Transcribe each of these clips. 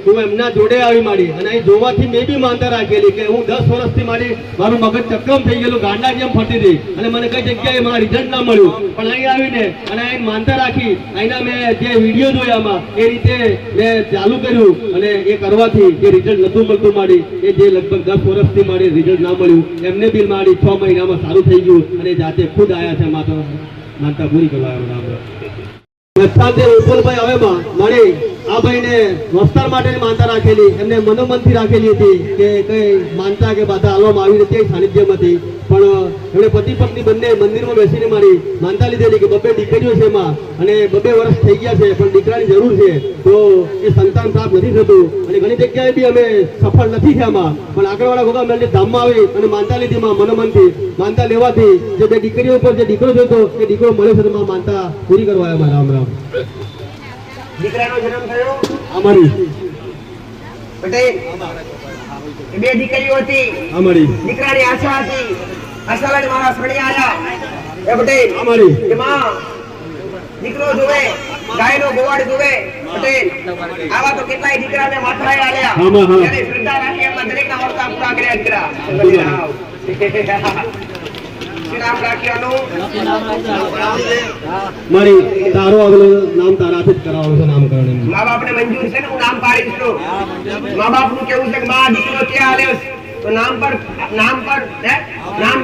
હું એમના જોડે આવી માંડી અને અહીં જોવાથી મેં બી માનતા રાખેલી કે હું 10 વર્ષથી મારી મારું મગજ ચક્કમ થઈ ગયેલું, ગાંડા જેમ ફરતી હતી અને મને કઈ જગ્યાએ મારા રિઝલ્ટ ના મળ્યું, પણ અહીં આવીને અને અહીં માનતા રાખી અહીંના મેં જે વિડીયો જોયામાં એ રીતે મેં ચાલુ કર્યું અને એ કરવાથી જે રિઝલ્ટ નતું મળતું મારી એ જે લગભગ 10 વર્ષથી મારી રિઝલ્ટ ના મળ્યું એમને બી મારી 6 મહિનામાં સારું થઈ ગયું અને જાતે ખુદ આવ્યા છે માનતા પૂરી કરવા વિપુલભાઈ હવે મળી આ ભાઈને વસ્તાર માટેની માનતા રાખેલી, એમને મનોમનથી રાખેલી હતી કે કઈ માનતા કે બાધા હાલવામાં આવી નથી સાનિધ્યમાંથી, પણ એમણે પતિ પત્ની બંને મંદિરમાં બેસીને મારી માનતા લીધેલી કે 2 દીકરીઓ છે એમાં અને 2 વર્ષ થઈ ગયા છે પણ દીકરાની જરૂર છે તો એ સંતાન પ્રાપ્ત નથી થતું અને ઘણી જગ્યાએ બી અમે સફળ નથી થયામાં, પણ આગળવાળા ગોગા મેલડી ધામમાં આવી અને માનતા લીધી મનોમનથી, માનતા લેવાથી જે 2 દીકરીઓ ઉપર જે દીકરો જોઈતો એ દીકરો મળ્યો છે તો માનતા પૂરી કરવા આવ્યા. રામ રામ. દીકરાનો જન્મ થયો અમારી પટેલ, 2 દીકરીઓ હતી અમારી દીકરાની આશા હતી, આશા લઈને મારા શરણે આયા એ પટેલ અમારી કે માં દીકરો જોવે, ગાયનો ગોવાળ જોવે પટેલ, આવા તો કેટલાય દીકરાને માથાએ આલ્યા ત્યારે શ્રદ્ધા રાખી એમના દરેકના વર્તા પૂરા કર્યા દીકરા. નામ રાખ્યાનું મારી તારો આગળ નામ તારાથી જ કરાવવાનું છે નામકરણ. મા બાપને મંજૂર છે ને હું નામ પાડીશ તો મા બાપનું કેવું છે કે માં દીકરો ક્યાં આલ્યો તો નામ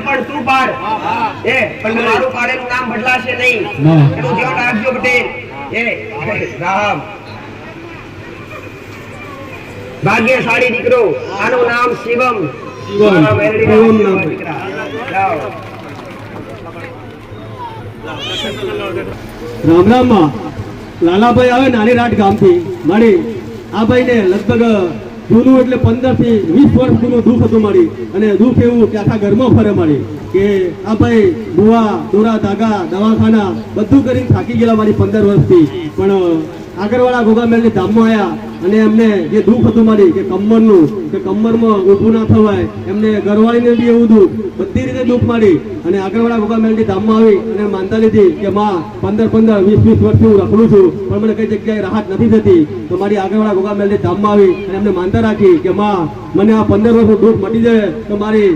પર તું પાડ પણ મારું પાડેલું નામ બદલાશે નહીં એનું ધ્યાન રાખજો પટેલ. રામ ભાગ્યશાળી દીકરો, આનું નામ શિવમ. રામ રામ માં લાલાભાઈ આવે નાની રાટ ગામથી મળી આ ભાઈને લગભગ જૂનું એટલે 15 થી 20 વર્ષ જૂનું દુઃખ હતું મળી અને દુઃખ એવું કે આખા ઘરમાં ફરે મળી કે આ ભાઈ બુવા દોરા ધાગા દવાખાના બધું કરીને થાકી ગયેલા મારી 15 વર્ષથી, પણ આગળવાળા ગોગા મેલની ધામમાં આવ્યા અને એમને જે દુઃખ હતું મારી કે કમરનું કે કમરમાં ઊભું ના થવાય, એમને ઘરવાળીને બી એવું દુઃખ, બધી રીતે દુઃખ મારી અને આગળવાળા ગોગા મેલની ધામમાં આવી અને માનતા લીધી કે માં 15 20 વર્ષથી હું રખડું છું પણ મને કઈ જગ્યાએ રાહત નથી થતી, તો મારી આગળવાળા ગોગા મેલની ધામમાં આવી અને એમને માનતા રાખી કે માં મને આ 15 વર્ષનું દુઃખ મટી જાય તો મારી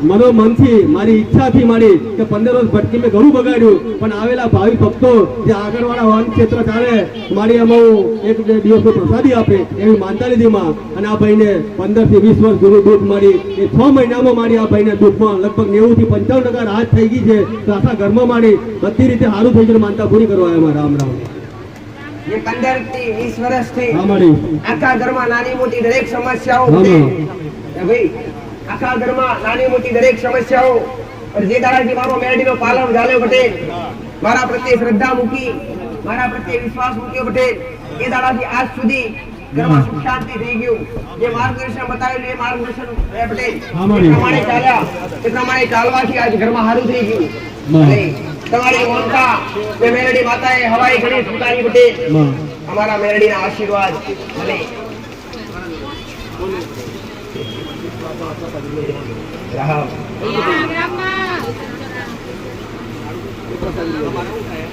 મનોમનથી મારી ઈચ્છાથી મારી કે 15 વર્ષ ભટકી મેં ઘણું બગાડ્યું પણ આવેલા ભાવિ ભક્તો જે આગળવાળા વન ક્ષેત્ર ચાલે મારી એમાં એક દિવસનો પ્રસાદી આપે એવી માનતા લીધી માં અને આ ભાઈને 15 થી 20 વર્ષ જૂનું દુઃખ મારી એ 6 મહિનામાં મારી આ ભાઈને દુઃખમાં લગભગ 90 થી 95% રાહત થઈ ગઈ છે, તો આખા ઘરમાં મારી બધી રીતે સારું થઈ ગયું, માનતા પૂરી કરવા આવ્યા. રામ રામ. જે 15 થી 20 વર્ષથી આખા ઘરમાં નાની મોટી દરેક સમસ્યાઓ ભાઈ આખા ઘરમાં નાની મોટી દરેક સમસ્યાઓ જે દાદાજી મારો મેરડીનો પાલન ઝાલ્યો પટેલ, મારા પ્રત્યે શ્રદ્ધા મૂકી, મારા પ્રત્યે વિશ્વાસ મૂક્યો પટેલ, એ દાદાજી આજ સુધી ઘરમાં સુખ શાંતિ થઈ ગયું. જે માર્ગદર્શન બતાવેલું એ માર્ગદર્શન પટેલ પ્રમાણે ચાલ્યા, એ પ્રમાણે ચાલવાથી આજ ઘરમાં સારું થઈ ગયું. તમારી મમતા જે મેરડી માતાએ હવાઈ ઘડી સ્વીકારી પટેલ, અમારા મેરડીના આશીર્વાદ ભલે.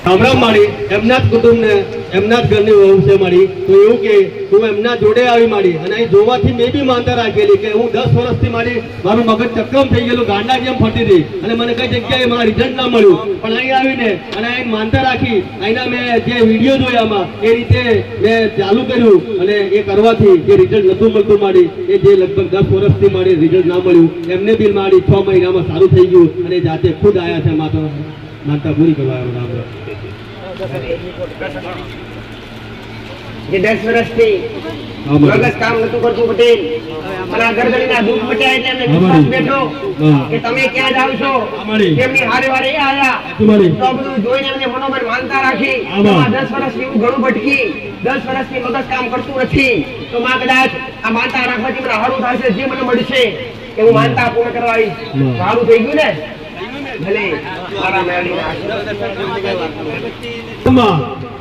રામ રામ મારી એમના જ કુટુંબને એમના જ ઘરની વહુ છે મારી, તો એવું કે હું એમના જોડે આવી માંડી અને અહીં જોવાથી મેં બી માનતા રાખેલી કે હું 10 વર્ષથી મારું મગજ ચક્કમ થઈ ગયેલું, ગાંડા જેમ ફરતી હતી અને મને કઈ જગ્યાએ મારા રિઝલ્ટ ના મળ્યું, પણ અહીં આવીને અને અહીં માનતા રાખી અહીંના મેં જે વિડીયો જોયામાં એ રીતે મેં ચાલુ કર્યું અને એ કરવાથી જે રિઝલ્ટ નતું મળતું મારી એ જે લગભગ 10 વર્ષથી મારી રિઝલ્ટ ના મળ્યું એમને બી મારી 6 મહિનામાં સારું થઈ ગયું અને જાતે ખુદ આવ્યા છે માનતા પૂરી કરવા. જે 10 વર્ષથી મગજ કામ નતું કરતું પટેલ અને આ ગરદનીના દુઃખ મટ્યા એટલે એમને વિશ્વાસ બેઠો કે તમે ક્યાં જાવ છો, તેમની હારે વારે એ આયા તો બધું જોઈને એમને મનોમન માનતા રાખી 10 વર્ષથી હું ઘણું ભટકી, 10 વર્ષથી મગજ કામ કરતું નથી તો માં કદાચ આ માનતા રાખવાથી મને સારું થશે, જે મને મળશે કે હું માનતા પૂર્ણ કરવા આવીશ, સારું થઈ ગયું ને ભલે. મારા મેળવીને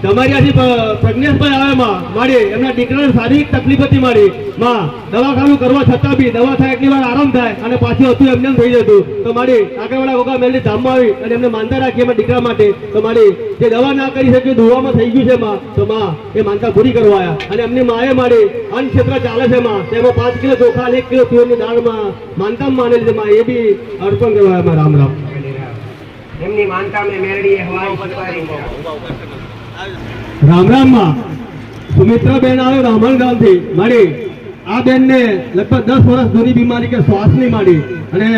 તમારી આથી પ્રજ્ઞેશભાઈ આવે માં માડી એમના દીકરાને શારીરિક તકલીફ હતી માડી માં દવાખાનું કરવા છતાં બી દવા થાય એટલી વાર આરામ થાય અને પાછું હતું એમને એમ થઈ જતું તો માડી આગળવાળા ગોગા મેલની ધામમાં આવી અને એમને માનતા રાખી એમાં દીકરા માટે તો માડી જે દવા ના કરી શકે દુવામાં થઈ ગયું છે માં તો માં એ માનતા પૂરી કરવા આવ્યા અને એમની માએ માડી અન્ન ક્ષેત્ર ચાલે છે માં તેમાં 5 કિલો ચોખા અને 1 કિલો તુવેરની દાળમાં માનતા માનેલી છે માં એ બી અર્પણ કરવા આવ્યા રામ રામ એમની માનતા મેં મેળવી હવાઈ સુપારી રામ રામ માં સુમિત્રા બેન આવે રામણ ગામથી માડી આ બેન ને લગભગ 10 વર્ષ જૂની બીમારી કે શ્વાસની માડી અને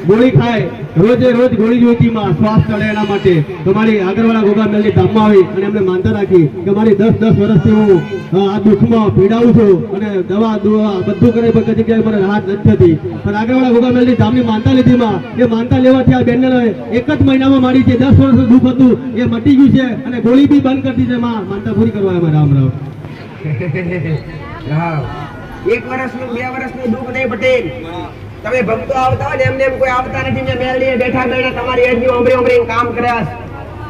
ગોળી ખાય રોજે રોજ ગોળી જોઈતી માં શ્વાસ ચડે એના માટે તો મારી આગળવાળા ગોગા મેલની ધામમાં આવી અને એમને માનતા રાખી કે મારી 10 વર્ષથી હું આ દુઃખમાં પીડાવું છું અને દવા બધું કરે પણ કદી ક્યાંય મને રાહત નથી થતી પણ આગળવાળા ગોગા મેલની ધામની માનતા લીધી માં એ માનતા લેવાથી આ બેનને એક જ મહિનામાં મારી જે 10 વર્ષનું દુઃખ હતું એ મટી ગયું છે અને ગોળી બી બંધ કરી દીધી માં માનતા પૂરી કરવા આવ્યા રામ રામ રામ 1 વર્ષનું 2 વર્ષનું દુઃખ નહીં પટેલ તમે ભક્તો આવતા હોય ને એમને એમ કોઈ આવતા નથી ને મેલડીએ બેઠા બેઠા તમારી એજની ઓમરી કામ કર્યા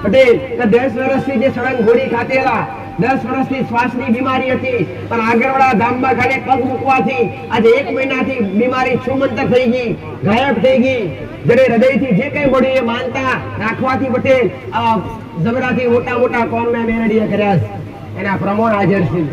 પટેલ કે 10 વર્ષથી જે સળંગ ગોળી ખાતેલા 10 વર્ષથી શ્વાસની બીમારી હતી પણ આગળવાળા ધામમાં ખાલી પગ મૂકવાથી આજે 1 મહિનાથી બીમારી છુમંતર થઈ ગઈ ગાયબ થઈ ગઈ જ્યારે હૃદયથી જે કઈ મળ્યું એ માનતા રાખવાથી પટેલ આ જબરાથી મોટા મોટા કોમના મેલડીએ કર્યા એના પ્રમોણ હાજર છે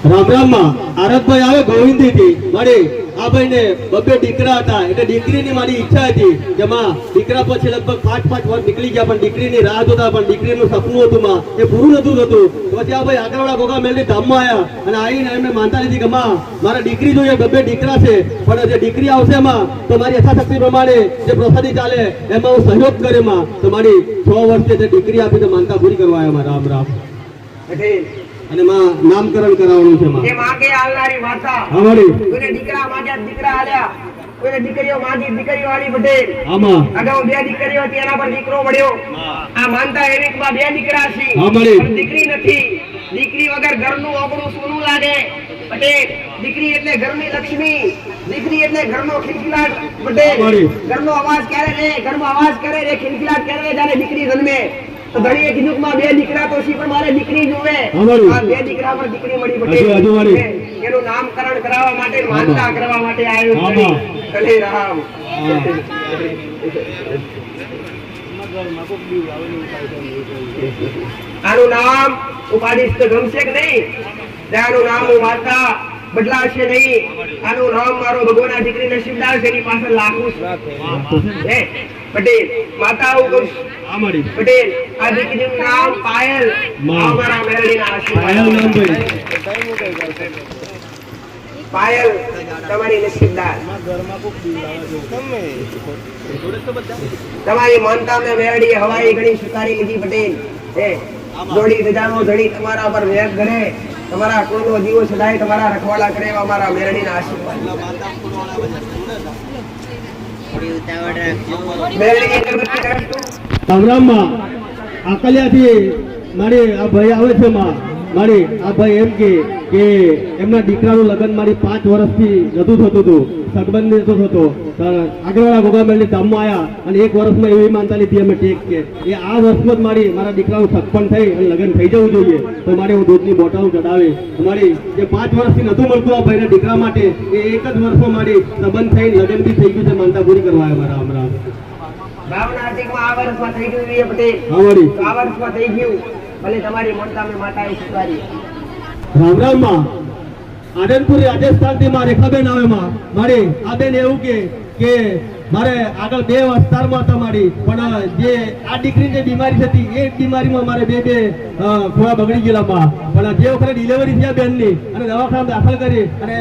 રામ રામ માં આરતભાઈ આવે ગોવિંદી થી મારી આ ભાઈ ને 2 દીકરા હતા એટલે દીકરીની મારી ઈચ્છા હતી કે માં દીકરા પછી લગભગ 5 વર્ષ નીકળી ગયા પણ દીકરીની રાહ જોતા પણ દીકરીનું સપનું હતું માં એ પૂરું નતું થતું પછી આ ભાઈ આગળવાળા ગોગા મેલની ધામમાં આવ્યા અને આવીને એમને માનતા લીધી કે માં મારા દીકરી જોઈએ 2 દીકરા છે પણ જે દીકરી આવશે માં તો મારી યથાશક્તિ પ્રમાણે જે પ્રસાદી ચાલે એમાં હું સહયોગ કરે માં તો મારી 6 વર્ષે જે દીકરી આપી તો માનતા પૂરી કરવા આવ્યા માં રામ રામ અને માં નામકરણ કરાવવાનું છે માં એ માગે આલનારી માતા અમારી કોઈને દીકરા માગ્યા દીકરા આલ્યા કોઈને દીકરીઓ માગી દીકરીઓ આલી પટેલ આમાં અગાઉ 2 દીકરીઓ હતી એના પર દીકરો મળ્યો આ માનતા એવીકમાં 2 દીકરા છે અમારી પણ દીકરી નથી દીકરી વગર ઘરનું ઓગણું સોનું લાગે પટેલ દીકરી એટલે ઘરની લક્ષ્મી દીકરી એટલે ઘરનો ખિલખિલાટ પટેલ ઘરનો અવાજ ક્યારે રે ઘરમાં અવાજ કરે રે ખિલખિલાટ કરે જ્યારે દીકરી જન્મે તો ઘણી એક યુગમાં 2 દીકરા તો છે પણ મારે દીકરી જોવે આ 2 દીકરા પર દીકરી મળી પટેલ એનું નામકરણ કરાવવા માટે માનતા કરવા માટે આવ્યો છે કલે રામ આનું નામ ઉપાધિસ્થ ગમશે કે નહીં આનું નામ હું માતા બદલાશે નહીં આનું નામ મારો ભગવાનના દીકરી નસીબદાર છે એની પાસે લાખું છે પટેલ માતા હું કહું પટેલ આ દીકરીનું નામ પાયલ અમારા મેલડીના આશીર્વાદ પાયલ તમારી નસીબદાર તમારી માનતા મેં મેલડીએ હવાઈ ઘણી સ્વીકારી લીધી પટેલ જોડી ગજાનો ધણી તમારા પર વેગ કરે તમારા કુળનો દીવો સદાય તમારા રખવાલા કરે એવા અમારા મેલડીના આશીર્વાદ રામરામમાં આકલિયાથી મારી આ ભાઈ આવે છે માં મારી આ ભાઈ એમ કે એમના દીકરાનું લગ્ન મારી 5 વર્ષથી નતું થતું હતું સગબંધ નતો થતો આગળવાળા ગોગા મેલની ધામમાં આવ્યા અને 1 વર્ષમાં એવી માનતા લીધી અમે ટેક કે એ આ વર્ષમાં જ મારા દીકરાનું સગપણ થઈ અને લગ્ન થઈ જવું જોઈએ તો મારે હું દૂધની બોટલ ચડાવે મારી જે 5 વર્ષથી નતું મળતું આ ભાઈના દીકરા માટે એ 1 જ વર્ષમાં મારી સંબંધ થઈ લગ્ન બી થઈ ગયું છે માનતા પૂરી કરવા આવ્યા મારા રામ ભાવનાતિકમાં આ વર્ષમાં થઈ ગયું છે પટેલ આ વર્ષમાં થઈ ગયું ભલે તમારી માનતા મેં માતાએ સ્વીકારી રામ રામમાં આનંદપુરી રાજસ્થાનથી માં રેખાબેન આવે માં મારી આ બેન એવું કે મારે આગળ 2 વિસ્તારમાં હતા મારી પણ જે આ દીકરીની જે બીમારી હતી એ બીમારીમાં મારે બે ખોળા બગડી ગયેલા માં પણ જે વખતે ડિલિવરી થયા બેનની અને દવાખાનામાં દાખલ કરી અને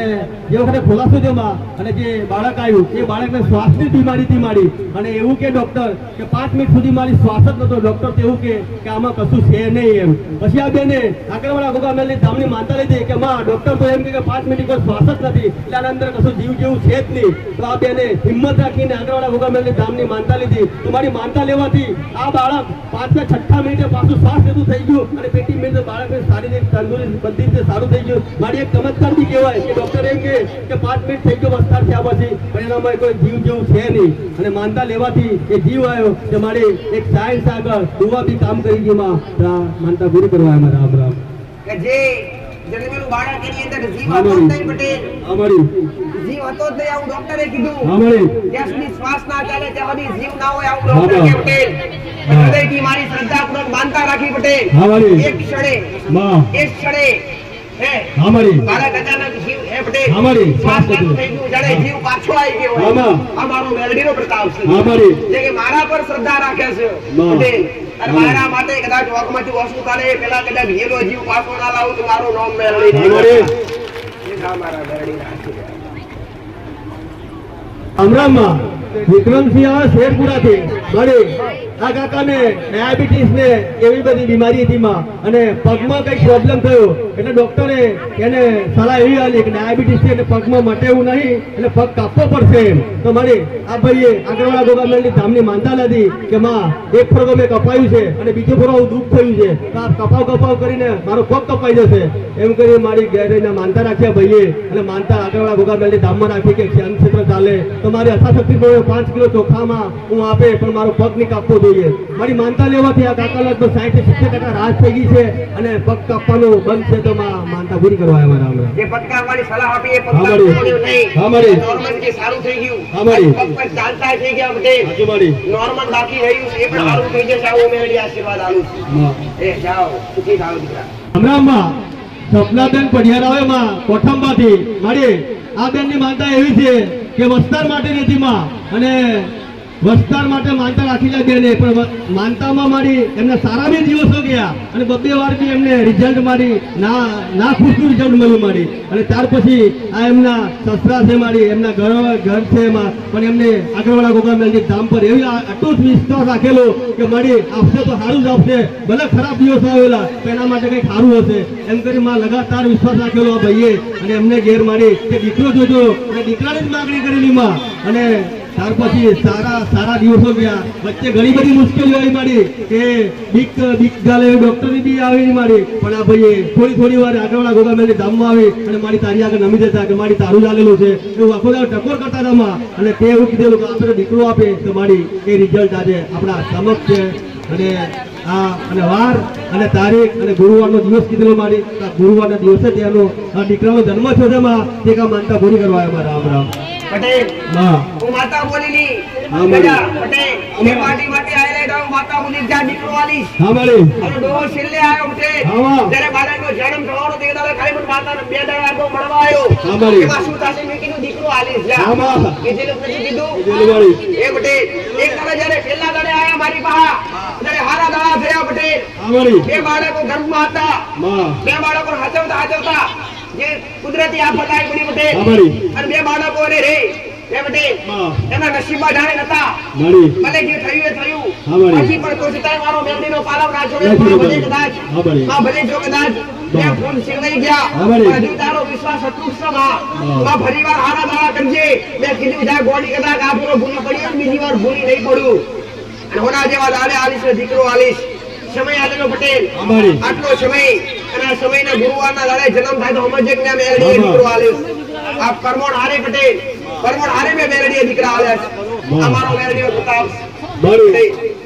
જે વખતે ખોલાસો થયો માં અને જે બાળક આવ્યું એ બાળકને શ્વાસની બીમારી હતી મારી અને એવું કે ડોક્ટર કે 5 મિનિટ સુધી મારી શ્વાસ જ નતો ડોક્ટર તો એવું કે આમાં કશું છે નહીં એમ પછી આ બેને આગળવાળા ગોગા મેલની ધામની માનતા લીધી કે માં ડોક્ટર તો એમ કે 5 મિનિટ કોઈ શ્વાસ જ નથી એટલે આના અંદર કશું જીવ જેવું છે જ નહીં તો આ બેને હિંમત રાખીને મેં આગળવાળા ગોગામેલની ધામની માનતા લીધી તો મારી માનતા લેવાથી આ બાળક 5 કે 6 મિનિટે પાછું શ્વાસ લેતું થઈ ગયું અને પેટી મિનિટે બાળકને શારીરિક તંદુરસ્ત બધી રીતે સારું થઈ ગયું. મારી એક ચમત્કાર બી કહેવાય કે ડોક્ટર એમ કે 5 મિનિટ થઈ ગયો વસ્તાર થયા પછી પણ એનામાં કોઈ જીવ જેવું છે નહીં અને માનતા લેવાથી એ જીવ આવ્યો કે મારી એક સાયન્સ આગળ દુવા બી કામ કરી ગઈ માં માનતા પૂરી કરવા એમાં રામ રામ કે જે જન્મેલું બાળક એની અંદર જીવ હતો જ નહીં પટેલ. અમારી જીવ હતો જ નહીં આવું ડોક્ટરે કીધું. અમારી જ્યાં સુધી શ્વાસ ના ચાલે ત્યાં સુધી જીવ ના હોય આવું ડોક્ટર કે પટેલ. હૃદયથી મારી શ્રદ્ધાપૂર્વક માનતા રાખી પટેલ. એક ક્ષણે હે અમારી બાળક અચાનક જીવ હે પટેલ અમારી શ્વાસ બંધ થઈ ગયું જાણે જીવ પાછો આવી ગયો હોય. આ મારો મેલડીનો પ્રતાપ છે. અમારી જે કે મારા પર શ્રદ્ધા રાખે છે પટેલ. અને મારા માટે કદાચ વગમાંથી વસ્તુ કાઢે પેલા કદાચ હીરો જીવ પાછો ના લાવું તો મારું નામ મેલડી નહીં. મારા મેલડીના આશીર્વાદ. અમરામાં વિક્રમસિંહ આવે શેરપુરાથી મળે આ કાકાને ડાયાબિટીસ ને એવી બધી બીમારી હતી માં અને પગમાં કઈ પ્રોબ્લેમ થયો એટલે ડોક્ટરે એને સલાહ એવી આપી કે ડાયાબિટીસ છે એટલે પગમાં મટે એવું નહીં એટલે પગ કાપવો પડશે એમ તો મળે આ ભાઈએ આગળવાળા ગોગામેલની ધામની માનતા લીધી કે માં એક ફરકો મેં કપાયું છે અને બીજો ફરકો દુઃખ થયું છે તો આ કપાવ કરીને મારો પગ કપાઈ જશે એમ કરી મારી ગેરને માનતા રાખ્યા ભાઈએ અને માનતા આગળવાળા ગોગામેલની ધામમાં રાખી કે જ્ઞાન ક્ષેત્ર ચાલે તો મારી યથાશક્તિ 5 કિલો ચોખામાં હું આપે પણ મારો પગ નહીં કાપવો જોઈએ. મારી માનતા લેવાથી આ કાકા લગભગ 60-70% રાહત થઈ ગઈ છે અને પગ કાપવાનું બંધ છે તો માનતા પૂરી કરવા આવ્યા રામ. જે પટકાવવાની સલાહ આપી એ પટકાવવાનું નહીં. નોર્મલ જે સારું થઈ ગયું પગ પર ચાલતા થઈ ગયા બધે નોર્મલ બાકી રહ્યું એ પણ સારું થઈ જશે આવું મેળવી આશીર્વાદ આલું છું. એ જાઓ સુખી થાઓ દીકરા. હમણાંમાં સપનાબેન પઢિયાર આવે માં કોઠંબાથી મારી આ બેનની માનતા એવી છે કે વસ્તાર માટે નથી માં અને વસ્તાર માટે માનતા રાખી લે બેને પણ માનતામાં મારી એમને સારા બી દિવસો ગયા અને 2 વાર બી એમને રિઝલ્ટ મારી ના ખુશનું રિઝલ્ટ મળ્યું મારી અને ત્યાર પછી આ એમના સસરા છે મારી એમના ઘર છે એમાં પણ એમને આગળવાળા ગોગામેલની ધામ પર એવી આટલો જ વિશ્વાસ રાખેલો કે મારી આપશે તો સારું જ આપશે ભલે ખરાબ દિવસો આવેલા તો એના માટે કંઈક સારું હશે એમ કરી માં લગાતાર વિશ્વાસ રાખેલો આ ભાઈએ અને એમને ઘેર મારી કે દીકરો જોજો અને દીકરાની જ માગણી કરેલી માં અને ત્યાર પછી સારા દિવસો ગયા વચ્ચે ઘણી બધી મુશ્કેલીઓ આવી મારી કે બીક ગાલે ડોક્ટરની બી આવી મારી પણ આ ભાઈએ થોડી વાર આગળવાળા ગોગામેલની ધામમાં આવી અને મારી તારી આગળ નમી જતા કે મારી તારું ચાલેલું છે એવું આખો દાડો ટકોર કરતા હતા માં અને તે એવું કીધેલું કે આપણે દીકરો આપે તો મારી એ રિઝલ્ટ આજે આપણા સમક્ષ છે અને અને વાર અને તારીખ અને ગુરુવારનો દિવસ કીધેલો મારી ગુરુવારના દિવસે તેનો દીકરાનો જન્મ થયો છે માં તે કા માનતા પૂરી કરવા આવ્યા રામ રામ. પટેલ હું માતા બોલીલી ગજા પટેલ એ પાર્ટી માટે આયેલા હું માતા બોલી ત્યાં દીકરો આલીશ. હા મારી અને ડોહો છેલ્લે આવ્યો પટેલ જ્યારે બાળકનો જન્મ થવાનો તે દાડે ખાલી મને માતાને 2 દાડા આગળ મળવા આવ્યો એમાં શું થશે મેં કીધું દીકરો આલીશ જા કે જે લોકો કીધું એ પટેલ એક દાડે જ્યારે પહેલા દાડે આયા મારી પાસે ત્યારે હારા દાડા થયા પટેલ 2 બાળકો ગર્ભમાં હતા 2 બાળકો હાચવતા જે કુદરતી આફત આવી પડી પટેલ અને 2 બાળકો રે એ પટેલ એના નસીબમાં જાણે નતા ભલે જે થયું એ થયું પછી પણ તો છતાંય મારો મેમરીનો પાલવ ના છોડે ભલે કદાચ ભલે જો કદાચ મેં ફોન સિવાય ગયા હજુ તારો વિશ્વાસ અતૂટ છે માં ફરીવાર હારા દાડા કરજે મેં કીધું જા ગોળી કદાચ આ પૂરો ભૂલી પડી બીજી વાર ભૂલી નહીં પડું અને હોના જેવા દાડે આલીશ દીકરો આલીશ. સમય આલેલો પટેલ આટલો સમય અને આ સમયના ગુરુવારના દાડે જન્મ થાય તો સમજે કે મેં મેલડીએ દીકરો આલ્યો. આ પરમોણ હારે પટેલ પરમોણ હારે મેં મેલડીએ દીકરા આલ્યા છે. અમારો મેલડીનો પ્રતાપ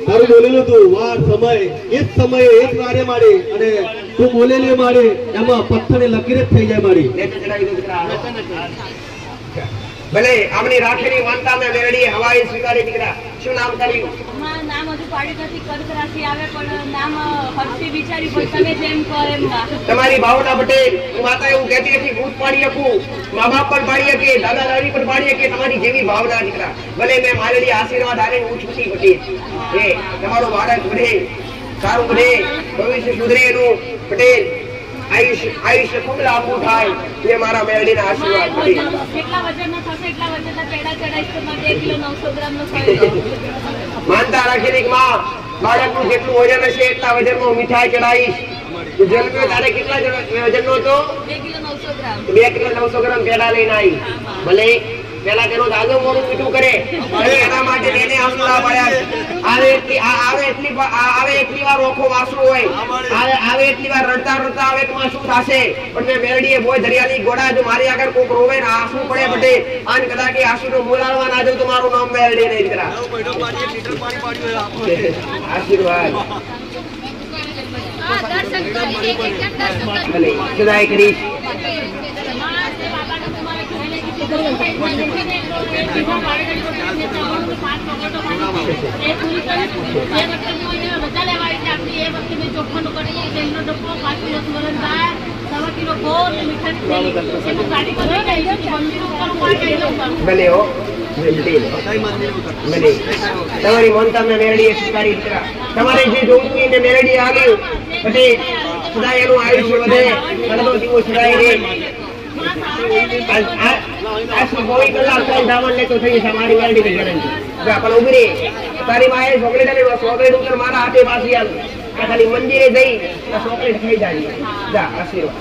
તારું બોલેલું તું વાર સમય એ જ સમયે એ જ વારે મારી અને તું બોલેલી મારી એમાં પથ્થરની લકીર જ થઈ જાય મારી. ભલે આમની રાખેલી માનતા મેં મેલડીએ હવાઈ સ્વીકારી દીકરા. શું નામ કર્યું? નામ હજુ પાડી નથી કર્ક રાશિ આવે પણ નામ હર્ષી વિચારી પણ તમે જેમ કહો એમ તમારી ભાવના પટેલ માતા એવું કહેતી હતી ભૂત પાડી શકું મા બાપ પણ પાડી શકે દાદા દાદી પણ પાડી શકે તમારી જેવી ભાવના દીકરા. ભલે મેં મારેલી આશીર્વાદ આને હું છૂટી પટેલ એ તમારો બાળક વધે સારું વધે ભવિષ્ય સુધરે એનું પટેલ આયુષ્ય ખૂબ લાંબુ થાય એ મારા મેલડીના આશીર્વાદ પટેલ. કેટલા વજનનો થશે એટલા વજનના પેડા ચડાઈશ તો 2 કિલો 900 ગ્રામનો થશે. માનતા રાખેલી કે માં બાળકનું જેટલું વજન હશે એટલા વજનમાં મીઠાઈ ચડાવીશ. જન્મ્યો તારે કેટલા વજનનો હતો? 2 કિલો 900 ગ્રામ. 2 કિલો 900 ગ્રામ પેડા લઈને આવી. ભલે પેલા તેનો દાદો મોઢું મીઠું કરે અને એના માટે બેને આંસુડા પાડ્યા. આવે એટલી વાર ઓખો વાસુ હોય, આવે એટલી વાર રડતા રડતા આવે તો શું થશે? પણ મેં મેરડીએ બોય દરિયાની ગોડા જો મારી આગળ કોક રોવે ને આંસુ પડે બટે આન કદા કે આંસુ નો બોલાવવા ના જો તો મારું નામ મેરડી નહીં કરા. આશીર્વાદ ભલે સદાય કરીશ. ભલે હો ભલે તમારી મનતા મેં મેરડીએ સ્વીકારી દીકરા. તમારે જે જોવું એને મેરડી આવ્યું પછી સદાય એનું આયુષ્ય વધે, ઘણો જીવો સદાય રહે. આ સ્વભાવિક કલાક ધાવણ લેતો થઈ છે મારી મેરડીની ગેરંટી. પણ ઉભી રે તારી માએ ચોકલેટ અને ચોકલેટ ઉપર મારા હાથે પાછી આવી ખાલી મંદિરે જઈ ચોકલેટ ખાઈ જાય. જા આશીર્વાદ.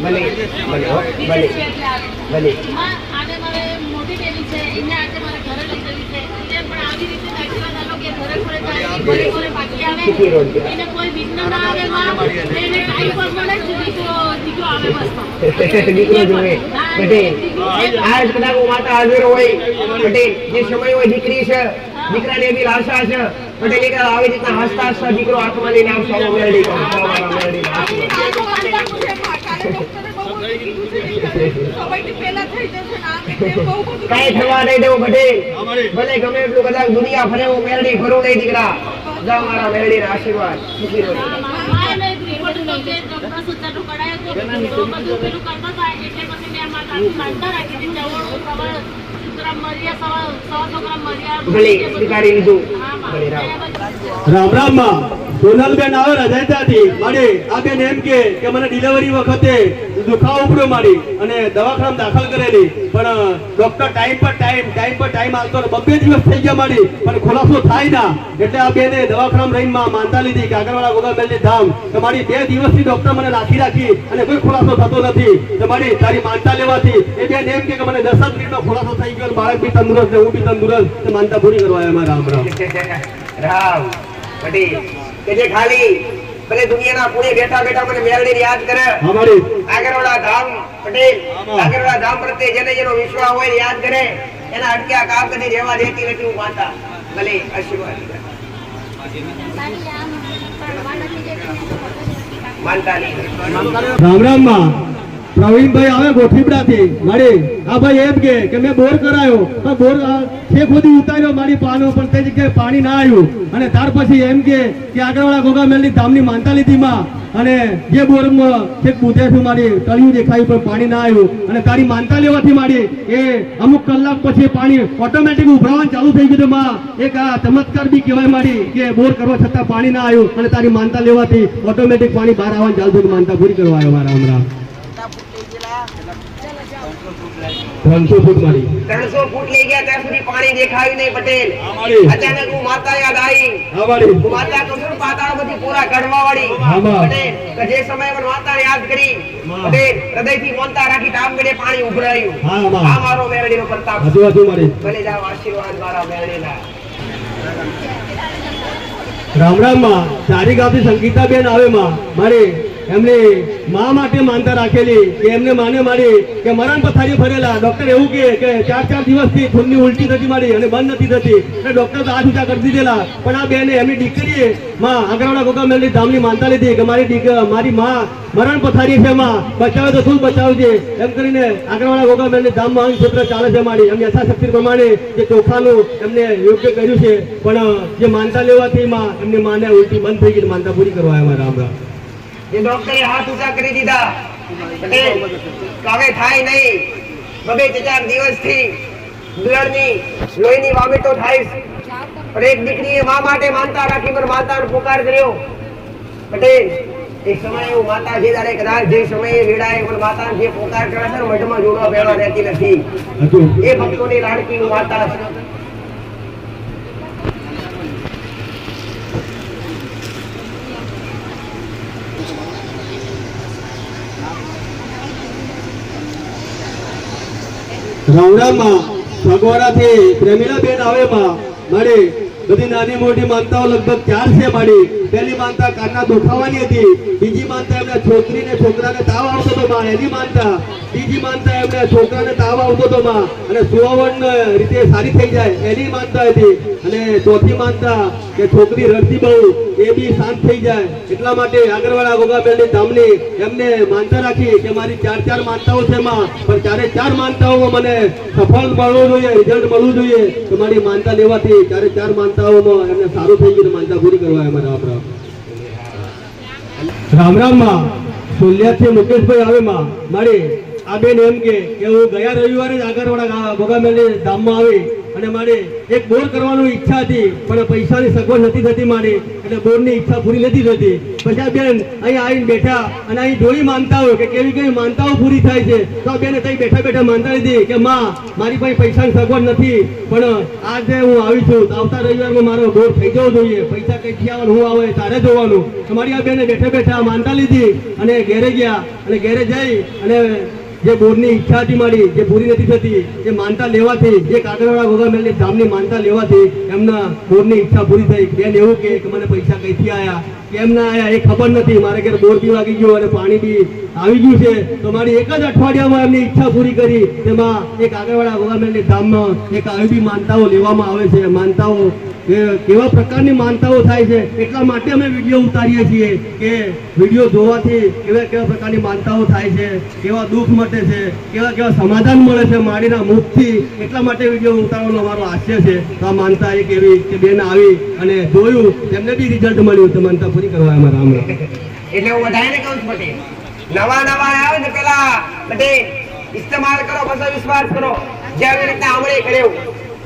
ભલે ભલે ભલે ભલે દીકરો જોવે પટેલ. આજ કદાચ માતા હાજર હોય પટેલ, જે સમય હોય દીકરી છે, દીકરાને એવી આશા છે પટેલ કે આવી રીતના હસતા હસતા દીકરો હાથમાં લઈને આમ સૌ મેળવી કરું. કઈ થવા નહીં દેવું પટેલ. ભલે ગમે એટલું કદાચ દુનિયા ફરે હું મેળવી ફરું નહીં દીકરા. જા મારા મેળવી ના આશીર્વાદ. ભલે સ્વીકારી લીધું. રામ રામ માં સોનલબેન આવે રજાયતાથી મારી આ બેન એમ કે મને ડિલિવરી વખતે દુખાવો ઉપડ્યો મારી અને દવાખાનામાં દાખલ કરેલી, પણ ડોક્ટર ટાઈમ પર ટાઈમ આવતો 2 દિવસ થઈ ગયા મારી પણ ખુલાસો થાય ના. એટલે આ બેને દવાખાનામાં રહીને માનતા લીધી કે આગળવાળા ગોગાબેનની ધામ કે મારી 2 દિવસથી ડોક્ટર મને રાખી અને કોઈ ખુલાસો થતો નથી. તો મારી તારી માનતા લેવાથી એ બેન એમ કે મને 10 મિનિટનો ખુલાસો થઈ ગયો, બાળક બી તંદુરસ્ત ને હું બી તંદુરસ્ત. માનતા પૂરી કરવા આવ્યા. રામ રામ રામ પટેલ કે જે ખાલી ભલે દુનિયાના પૂરે બેઠા બેઠા મને મેળવીને યાદ કરે આગળવાળા ધામ પટેલ, આગળવાળા ધામ પ્રત્યે જેને જેનો વિશ્વાસ હોય યાદ કરે એના અટક્યા કામ કદી રહેવા દેતી નથી હું માતા. ભલે આશીર્વાદ માનતા નહીં. રામ રામ માં પ્રવીણભાઈ આવે ગોઠીપડાથી મારી આ ભાઈ એમ કે મેં બોર કરાયો પણ બોર છેક સુધી ઉતાર્યો મારી પાનો પણ તે જગ્યાએ પાણી ના આવ્યું અને ત્યાર પછી એમ કે આગળવાળા ગોગામેલની ધામની માનતા લીધી માં અને જે બોરમાં છેક બુધે છું મારી તળિયું દેખાયું પણ પાણી ના આવ્યું અને તારી માનતા લેવાથી મારી એ અમુક કલાક પછી પાણી ઓટોમેટિક ઉભરાવાનું ચાલુ થઈ ગયું. માં એક આ ચમત્કાર બી કહેવાય મારી કે બોર કરવા છતાં પાણી ના આવ્યું અને તારી માનતા લેવાથી ઓટોમેટિક પાણી બહાર આવવાનું ચાલુ થયું. માનતા પૂરી કરવા આવ્યો મારા હમણાં 300 ફૂટ મારી 300 ફૂટ લઈ ગયા ત્યાં સુધી પાણી દેખાયું નહીં પટેલ. અચાનક હું માતા યાદ આવી. હું માતા કસુર પાતાળમાંથી પૂરા કાઢવા વાળી પટેલ કે જે સમયે મને માતાને યાદ કરી પટેલ હૃદયથી મોનતા રાખી ધામ ગડે પાણી ઉભરાયું. આ મારો મેરડીનો પ્રતાપ. ભલે જાવ આશીર્વાદ મારા મેરડીના. રામ રામ માં ચારી ગામથી સંગીતાબેન આવે માં મારી એમને મા માટે માનતા રાખેલી કે એમને માને મારી કે મરણ પથારી ફરેલા ડોક્ટર એવું કે 4 દિવસથી ખૂનની ઉલટી થતી મારી અને બંધ નથી થતી એટલે ડોક્ટર તો હાથ ઊંચા કરી દીધેલા પણ આ બેને એમની દીકરીએ માં આગળવાળા ગોગામેલની ધામની માનતા લીધી કે મારી માં મરણ પથારી છે માં બચાવે તો શું બચાવજે એમ કરીને આગળવાળા ગોગામેલની ધામમાં ક્ષેત્ર ચાલે છે મારી એમની યથાશક્તિ પ્રમાણે જે ચોખાનું એમને યોગ્ય કર્યું છે પણ જે માનતા લેવાથી માં એમની માને ઉલટી બંધ થઈ ગઈ. માનતા પૂરી કરવા આવ્યા. રામ રામ. જે ડોક્ટરે હાથ ઊંચા કરી દીધા પટેલ હવે થાય નહીં. 2-4 દિવસથી બ્લડની લોહીની વામેટો થાય પણ એક દીકરીએ મા માટે માનતા રાખી પણ માતાનો પોકાર કર્યો પટેલ. એક સમયે એવું માતા જે દાડે કદાચ જે સમયે વેડાય પણ માતા જે પોકાર કરે છે મઢમાં જોડવા બેવા રહેતી નથી. એ ભક્તોની લાડકી માતા છે. રામરામમાં ફગવાડાથી પ્રેમીલાબેન આવે માં મારી બધી નાની મોટી માનતાઓ લગભગ 4 છે મારી. પહેલી માનતા કાનના દુખાવાની હતી, બીજી માનતા એમને છોકરીને છોકરાને તાવ આવતો હતો માં એની માનતા, બીજી માનતા એમને છોકરાને તાવ આવતો હતો માં અને સુવાવડ રીતે સારી થઈ જાય એની માનતા હતી, અને ચોથી માનતા કે છોકરી રડતી બહુ એ બી શાંત થઈ જાય એટલા માટે આગળવાળા ગોગાબેનની ધામની એમને માનતા રાખી કે મારી 4 માનતાઓ છે માં, પણ 4 માનતાઓમાં મને સફળ મળવું જોઈએ, રિઝલ્ટ મળવું જોઈએ. તો મારી માનતા લેવાથી 4 માનતાઓમાં એમને સારું થઈ ગયું, માનતા પૂરી કરવા અમારા આપણા રામરામમાં સોલિયાથી મુકેશભાઈ આવે માં મારી આ બેન એમ કે હું ગયા રવિવારે જ આગળવાળા ગોગાબેનની ધામમાં આવી અને મારે એક બોર કરવાની ઈચ્છા હતી પણ પૈસાની સગવડ નથી થતી મારી, એટલે બોરની ઈચ્છા પૂરી નથી થતી. પછી આ બેન અહીં આવીને બેઠા અને અહીં જોઈ માનતાઓ કે કેવી કેવી માનતાઓ પૂરી થાય છે. તો આ બેને ત્યાં બેઠા બેઠા માનતા લીધી કે માં મારી પાસે પૈસાની સગવડ નથી પણ આજે હું આવી છું, આવતા રવિવારમાં મારો બોર થઈ જવો જોઈએ, પૈસા કઈથી આવે હું આવે તારે જોવાનું. તો મારી આ બેને બેઠા બેઠા માનતા લીધી અને ઘેરે ગયા અને ઘેરે જઈ અને જે બોરની ઈચ્છા હતી મારી જે પૂરી નથી થતી એ માનતા લેવાથી જે કાગળવાળા ગોગાબેનની ધામની માનતા લેવાથી એમના બોરની ઈચ્છા પૂરી થઈ. બેન એવું કે મને પૈસા કઈથી આવ્યા કેમ ના આવ્યા એ ખબર નથી, મારે ઘેર બોર બી વાગી ગયો અને પાણી બી આવી ગયું છે. તો મારી એક જ અઠવાડિયામાં એમની ઈચ્છા પૂરી કરી. તેમાં એક આગળવાળા ગોગાબેનની ધામમાં એક આવી બી માનતાઓ લેવામાં આવે છે. માનતાઓ કેવા પ્રકારની માનતાઓ થાય છે એટલા માટે અમે વિડીયો ઉતારીએ છીએ કે વિડીયો જોવાથી કેવા કેવા પ્રકારની માનતાઓ થાય છે, કેવા દુઃખ મટે છે, કેવા કેવા સમાધાન મળે છે મારીના મુખથી, એટલા માટે વિડીયો ઉતારવાનો અમારો આશય છે. તો આ માનતા એક એવી કે બેન આવી અને જોયું તેમને બી રિઝલ્ટ મળ્યું, તો માનતા પૂરી કરવા અમારા આમ એટલે હું બધાને કહું છું પટેલ, નવા આવે ને પેલા પટેલ ઇસ્તેમાલ કરો, બસ વિશ્વાસ કરો જેવી રીતે આમળે કર્યું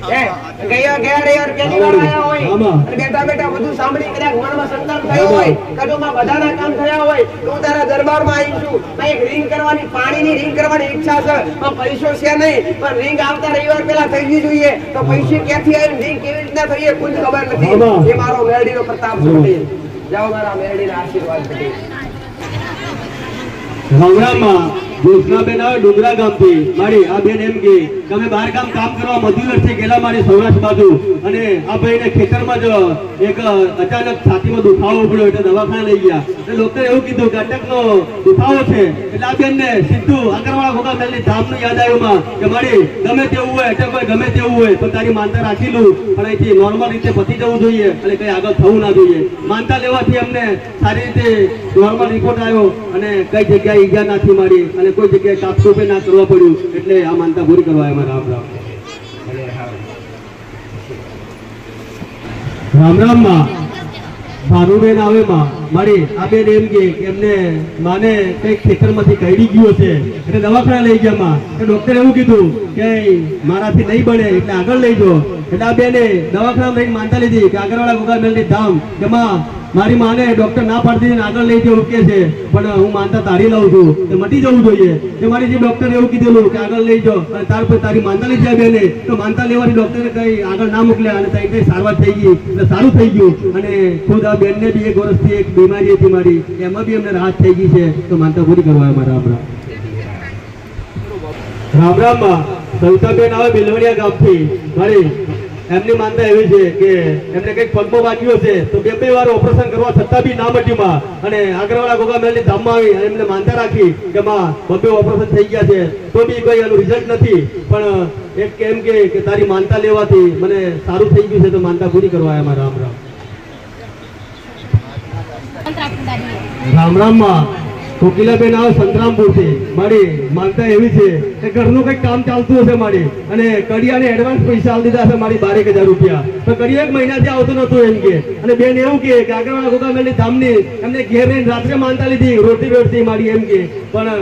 ગયા રવિવાર પહેલી વાર આયા હોય અને બેઠા બેઠા બધું સાંભળી કદાચ મનમાં સંતાન થયો હોય, કદોમાં બધાના કામ થયા હોય તો હું તારા દરબારમાં આવી છું. એક રિંગ કરવાની, પાણીની રિંગ કરવાની ઈચ્છા છે પણ પૈસો છે નહીં, પણ રિંગ આવતા રવિવાર પહેલા થઈ ગઈ જોઈએ. તો પૈસે ક્યાંથી આવી રિંગ કેવી રીતના થઈ એ કોઈ ખબર નથી. એ મારો મેરડીનો પ્રતાપ છે. જાઓ મારા મેરડીના આશીર્વાદ છે. રામરામમાં જોશનાબેન આવે ડુંગરા ગામથી મારી આ બેન એમ કે તમે બહાર કામ કરવા મજૂરથી ગયેલા મારી સૌરાષ્ટ્ર બાજુ, અને આ ભાઈને ખેતરમાં જ એક અચાનક છાતીમાં દુખાવો પડ્યો એટલે દવાખાને લઈ ગયા. એટલે ડોક્ટરે એવું કીધું કે અટકનો દુખાવો છે. એટલે આ બેનને સીધું આગળવાળા ગોગાબેનની ધામનું યાદ આવ્યું કે મારી ગમે તેવું હોય અટક હોય ગમે તેવું હોય પણ તારી માનતા રાખી લઉં, પણ અહીંથી નોર્મલ રીતે પતી જવું જોઈએ અને કઈ આગળ થવું ના જોઈએ. માનતા લેવાથી અમને સારી રીતે નોર્મલ રિપોર્ટ આવ્યો અને કઈ જગ્યાએ ઈજા નથી મારી અને કોઈ જગ્યાએ કાપકૂપે ના કરવા પડ્યું. એટલે આ માનતા પૂરી કરવા રામરામમાં ભાનુબેન આવે માં મારી આ બેન એમ કે એમને માને કઈક ખેતરમાંથી કઈડી ગયું છે એટલે દવાખાના લઈ ગયા માં. ડોક્ટરે એવું કીધું કે મારાથી નહીં બને એટલે આગળ લઈ જાઓ. એટલે આ બેને દવાખાના લઈને માનતા લીધી કે આગળવાળા ગોગાબેનની ધામ કે માં મારી માને ડોક્ટર ના પાડતી આગળ લઈ જવું કે છે પણ હું માનતા તારી લઉં છું તો મટી જવું જોઈએ. કે મારી જે ડોક્ટરે એવું કીધેલું કે આગળ લઈ જાઓ અને ત્યાર પછી તારી માનતા લીધી બેને તો માનતા લેવાની ડોક્ટરે કઈ આગળ ના મોકલ્યા અને ત્યાં કઈ સારવાર થઈ ગઈ એટલે સારું થઈ ગયું. અને ખુદ આ બેનને બી 1 વર્ષથી એક બીમારી હતી મારી એમાં બી અમને રાહત થઈ ગઈ છે. તો માનતા પૂરી કરવા અમારા રામરામમાં સવિતાબેન આવે બિલવડિયા ગામથી મારી એમની માનતા એવી છે કે એમને કઈક પગમાં વાગ્યો છે તો 2 વાર ઓપરેશન કરવા છતાં બી ના મટ્યું માં. અને આગળવાળા ગોગાબેનની ધામમાં આવી અને એમને માનતા રાખી કે માં 2 ઓપરેશન થઈ ગયા છે તો બી કોઈ એનું રિઝલ્ટ નથી, પણ એક કેમ કે તારી માનતા લેવાથી મને સારું થઈ ગયું છે. તો માનતા પૂરી કરવા અમારા રામરામમાં કોકિલાબેન આવે સંતરામપુરથી મારી માનતા એવી છે કે ઘરનું કઈક કામ ચાલતું હશે મારી અને કડિયાને એડવાન્સ પૈસા આપી દીધા છે મારી 12,000 રૂપિયા, તો કડિયા 1 મહિનાથી આવતું નતું એમ કે. અને બેન એવું કે આગળવાળા ગોગાબેનની ધામની એમને ઘેર રહીને રાત્રે માનતા લીધી રોટી મારી એમ કે પણ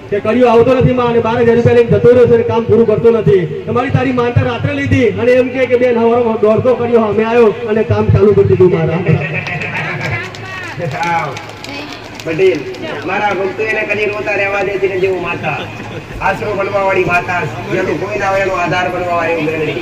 કે કડિયો આવતો નથી માં અને 12,000 રૂપિયા લઈને જતો રહ્યો છે, કામ પૂરું કરતો નથી. તમારી તારી માનતા રાત્રે લીધી અને એમ કે બેન હવારો દોડતો કર્યો અમે આવ્યો અને કામ ચાલુ કરી દીધું મારા. પટેલ મારા ભક્તો એને કદી રોતા રહેવા દેતી નથી. હું માતા આશરો બનવા વાળી માતા, જેનું કોઈ ના હોય એનો આધાર બનવા વાળી મેળવી.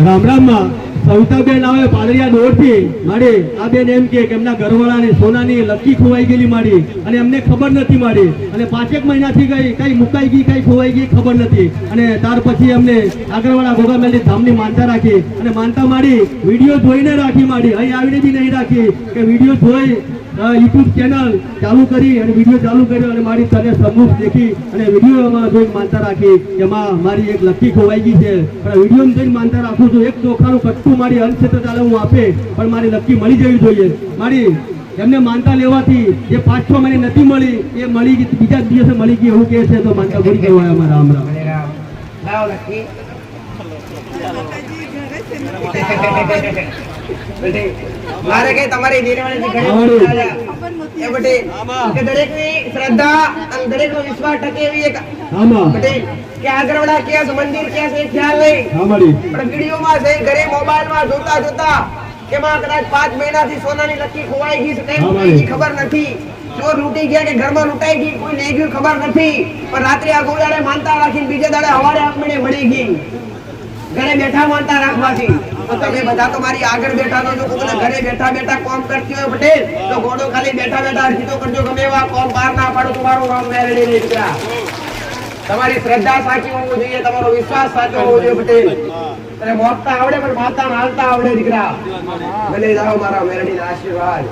રામરામમાં સવિતાબેન આવે પાદરિયા દોડથી માડી આ બેન એમ કે એમના ઘરવાળાની સોનાની લકી ખોવાઈ ગયેલી માડી અને એમને ખબર નથી માડી અને 5 મહિનાથી કઈ મુકાઈ ગઈ કઈ ખોવાઈ ગઈ ખબર નથી અને ત્યાર પછી એમને આગળવાળા ગોગામેલની ધામની માનતા રાખી અને માનતા માડી વિડીયો જોઈને રાખી માડી અહીં આવીને બી નહીં રાખી કે વિડીયો જોઈ યુટ્યુબ ચેનલ ચાલુ કરી અને વિડીયો ચાલુ કર્યો અને મારી તને સમૂહ દેખી અને વિડીયોમાં જોઈને માનતા રાખી કે માં મારી એક લકી ખોવાઈ ગઈ છે પણ વિડીયોમાં જોઈને માનતા રાખું છું એક ચોખાનું કટ્ટું મારી અંશક્ષેત્ર ચાલે હું આપે પણ મારી લકી મળી જવી જોઈએ મારી એમને માનતા લેવાથી જે 5-6 મહિને નથી મળી એ મળી ગઈ બીજા જ દિવસે મળી ગઈ એવું કહે છે તો માનતા પૂરી કરવા અમારા રામ રામ લાવો લખી મારે કઈ તમારી નિર્વાણી એ બટે કે દરેકની શ્રદ્ધા અને દરેકનો વિશ્વાસ ટકે એવી એક બટે કે આગળવાળા ક્યાં છે મંદિર ક્યાં છે એ ખ્યાલ નહીં પણ વિડીયોમાં છે ઘરે મોબાઈલમાં જોતા જોતા કે માં કદાચ 5 મહિનાથી સોનાની લકી ખોવાઈ ગઈ છે કઈ ખબર નથી ચોર લૂંટી ગયા કે ઘરમાં લૂંટાઈ ગઈ કોઈ લઈ ગયું ખબર નથી પણ રાત્રે આ ગોળાને માનતા રાખીને બીજે દાડે હવારે આપણે મળી ગઈ ઘરે બેઠા માનતા રાખવાથી તો તમે બધા તો મારી આગળ બેઠા તો જો કોઈ ઘરે બેઠા બેઠા કામ કરતી હોય પટેલ તો ગોડો ખાલી બેઠા બેઠા અરજીતો કરજો ગમે એવા કામ બહાર ના પાડો તમારું કામ મેળવી નહીં દીકરા તમારી શ્રદ્ધા સાચી હોવું જોઈએ તમારો વિશ્વાસ સાચો હોવો જોઈએ પટેલ અને મોકતા આવડે પણ માતા હાલતા આવડે દીકરા ભલે જાઓ મારા મેરડીના આશીર્વાદ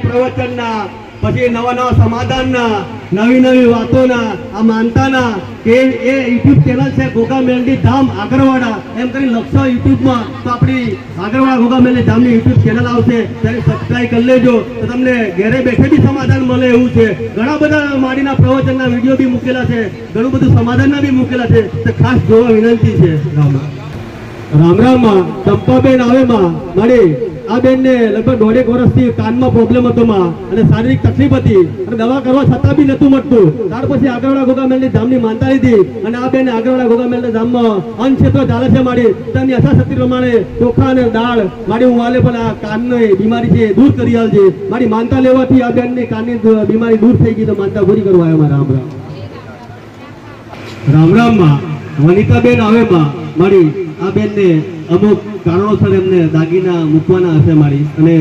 પ્રવચનના પછી નવા સમાધાનના નવી વાતોના આ માનતાના કે એ યુટ્યુબ ચેનલ છે ગોગામેલડી ધામ આગરવાડા એમ કરી લખશો યુટ્યુબમાં તો આપણી આગરવાડા ગોગામેલડી ધામની યુટ્યુબ ચેનલ આવશે ત્યારે સબસ્ક્રાઇબ કરી લેજો તો તમને ઘરે બેઠે બી સમાધાન મળે એવું છે ઘણા બધા માડીના પ્રવચનના વિડીયો બી મૂકેલા છે ઘણું બધું સમાધાનના બી મૂકેલા છે તો ખાસ જોવા વિનંતી છે રામ રામમાં ચંપાબેન આવે માં માડી આ બેનને લગભગ 1.5 વર્ષથી કાનમાં પ્રોબ્લેમ હતો માં અને શારીરિક તકલીફ હતી અને દવા કરવા છતાં બી નતું મળતું ત્યાર પછી આગળવાળા ગોગામેલની ધામની માનતા લીધી અને આ બેન આગળવાળા ગોગામેલના ધામમાં અન્નક્ષેત્ર ચાલે છે મારી તેમની યથાશક્તિ પ્રમાણે ચોખા અને દાળ મારી હું વાલે પણ આ કાનની બીમારી છે દૂર કરી આલજે મારી માનતા લેવાથી આ બેનની કાનની બીમારી દૂર થઈ ગઈ તો માનતા પૂરી કરવા આવ્યા રામ રામમાં વનિતાબેન આવે માં મારી આ બેનને અમુક કારણોસર એમને દાગીના મૂકવાના હશે મારી અને